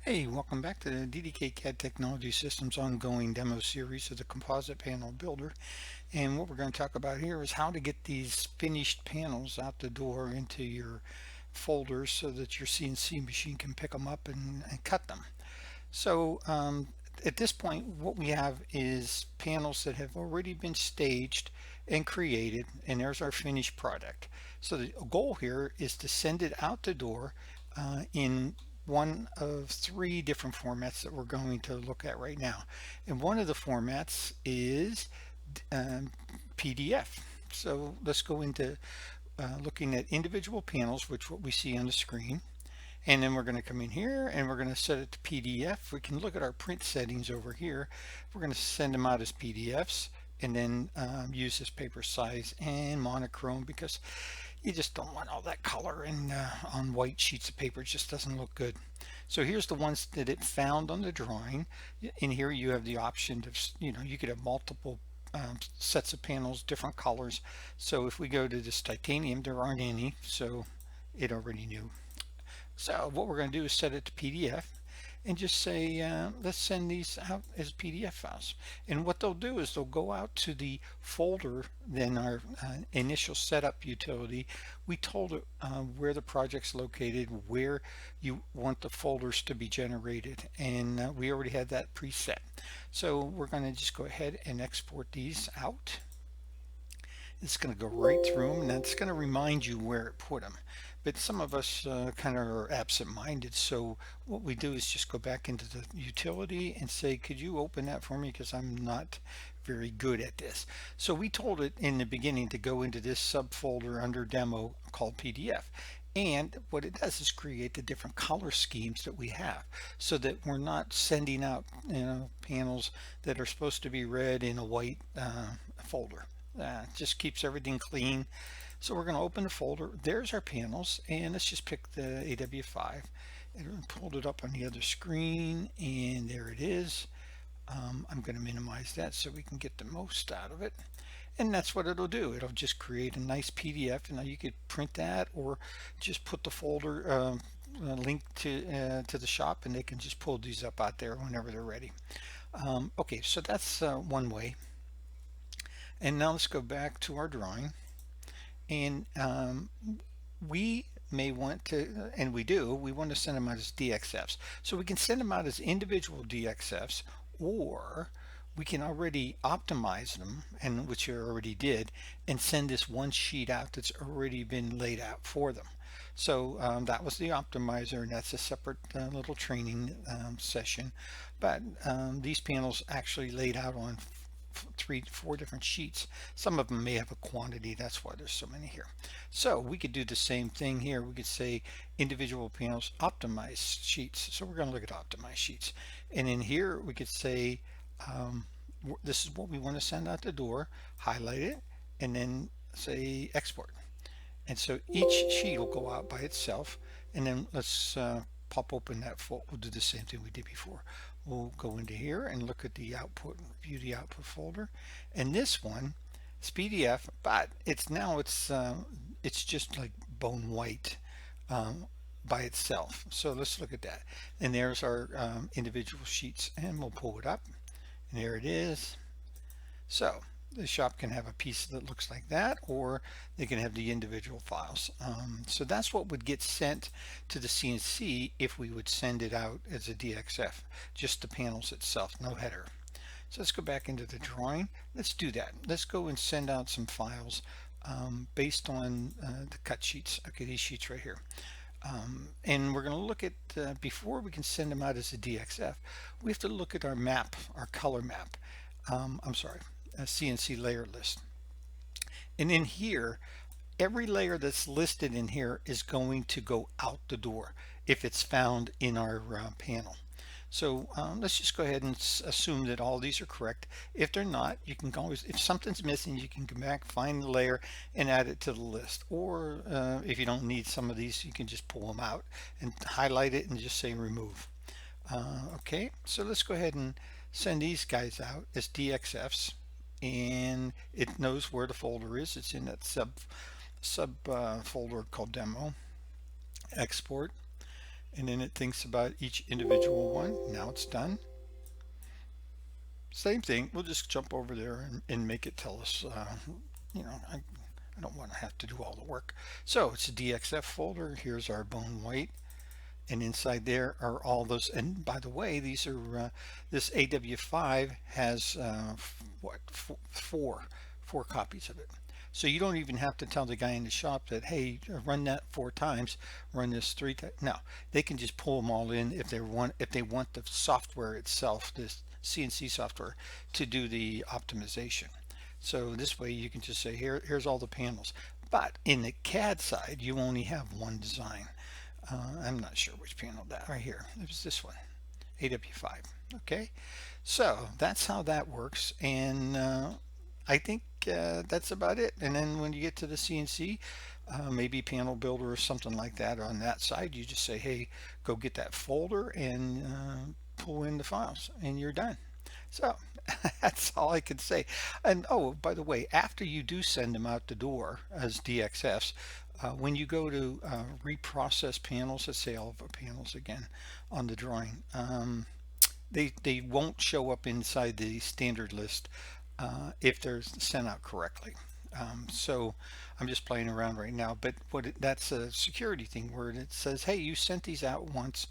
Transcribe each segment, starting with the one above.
Hey, welcome back to the DDK CAD Technology Systems ongoing demo series of the Composite Panel Builder. And what we're going to talk about here is how to get these finished panels out the door into your folders so that your CNC machine can pick them up and cut them. So at this point, what we have is panels that have already been staged and created, and there's our finished product. So the goal here is to send it out the door in one of three different formats that we're going to look at right now. And one of the formats is um, PDF. So let's go into looking at individual panels, which what we see on the screen. And then we're going to come in here and we're going to set it to PDF. We can look at our print settings over here. We're going to send them out as PDFs and then use this paper size and monochrome because you just don't want all that color and on white sheets of paper. It just doesn't look good. So here's the ones that it found on the drawing. In here you have the option to, you could have multiple sets of panels, different colors. So if we go to this titanium, there aren't any, so it already knew. So what we're going to do is set it to PDF and just say, let's send these out as PDF files. And what they'll do is they'll go out to the folder, then our initial setup utility. We told it where the project's located, where you want the folders to be generated, and we already had that preset. So we're going to just go ahead and export these out. It's going to go right through them, and it's going to remind you where it put them. But some of us kind of are absent-minded, so what we do is just go back into the utility and say, could you open that for me, because I'm not very good at this. So we told it in the beginning to go into this subfolder under demo called PDF. And what it does is create the different color schemes that we have so that we're not sending out panels that are supposed to be red in a white folder. Just keeps everything clean. So we're going to open the folder. There's our panels, and let's just pick the AW5 and pulled it up on the other screen, and there it is. I'm going to minimize that so we can get the most out of it. And that's what it'll do. It'll just create a nice PDF, and now you could print that or just put the folder link to the shop, and they can just pull these up out there whenever they're ready. Okay, so that's one way. And now let's go back to our drawing. And we may want to, and we do, we want to send them out as DXFs. So we can send them out as individual DXFs, or we can already optimize them, and which you already did, and send this one sheet out that's already been laid out for them. So that was the optimizer, and that's a separate little training session. But these panels actually laid out on 4 different sheets. Some of them may have a quantity, that's why there's so many here. So we could do the same thing here. We could say individual panels, optimize sheets. So we're going to look at optimize sheets, and in here we could say this is what we want to send out the door, highlight it, and then say export. And so each sheet will go out by itself, and then let's pop open that folder. We'll do the same thing we did before. We'll go into here and look at the output, view the output folder, and this one is PDF, but it's just like bone white by itself. So let's look at that. And there's our individual sheets, and we'll pull it up, and there it is. So the shop can have a piece that looks like that, or they can have the individual files. So that's what would get sent to the CNC if we would send it out as a DXF, just the panels itself, no header. So let's go back into the drawing. Let's do that. Let's go and send out some files based on the cut sheets. Okay, these sheets right here. And we're going to look at, before we can send them out as a DXF, we have to look at our map, our color map. I'm sorry, a CNC layer list. And in here, every layer that's listed in here is going to go out the door if it's found in our panel. So let's just go ahead and assume that all these are correct. If they're not, you can always, if something's missing, you can come back, find the layer, and add it to the list. Or if you don't need some of these, you can just pull them out and highlight it and just say remove. Okay, so let's go ahead and send these guys out as DXFs, and it knows where the folder is. It's in that sub folder called demo. Export, and then it thinks about each individual one. Now it's done. Same thing, we'll just jump over there and make it tell us, I don't want to have to do all the work. So it's a DXF folder. Here's our bone white. And inside there are all those. And by the way, these are, this AW5 has, what, four copies of it. So you don't even have to tell the guy in the shop that, hey, run that 4 times, run this 3 times. No, they can just pull them all in if they want the software itself, this CNC software, to do the optimization. So this way you can just say, here's all the panels. But in the CAD side, you only have one design. I'm not sure which panel that right here. It was this one, AW5. Okay, so that's how that works, and I think that's about it. And then when you get to the CNC, maybe panel builder or something like that on that side, you just say, hey, go get that folder and pull in the files, and you're done. So that's all I can say. And oh, by the way, after you do send them out the door as DXFs, when you go to reprocess panels, let's say all of our panels again on the drawing, they won't show up inside the standard list if they're sent out correctly. So I'm just playing around right now, but that's a security thing where it says, hey, you sent these out once.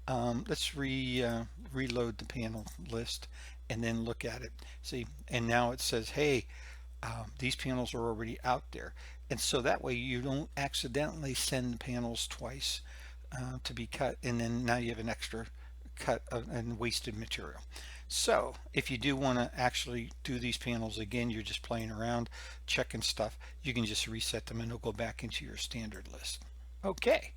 Let's reload the panel list and then look at it. See, and now it says, hey, these panels are already out there. And so that way you don't accidentally send panels twice to be cut, and then now you have an extra cut and wasted material. So if you do want to actually do these panels again, you're just playing around, checking stuff, you can just reset them and it'll go back into your standard list. Okay,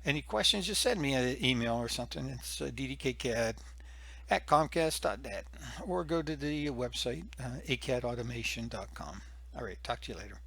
any questions, just send me an email or something. It's ddkcad@comcast.net, or go to the website acadautomation.com. All right, talk to you later.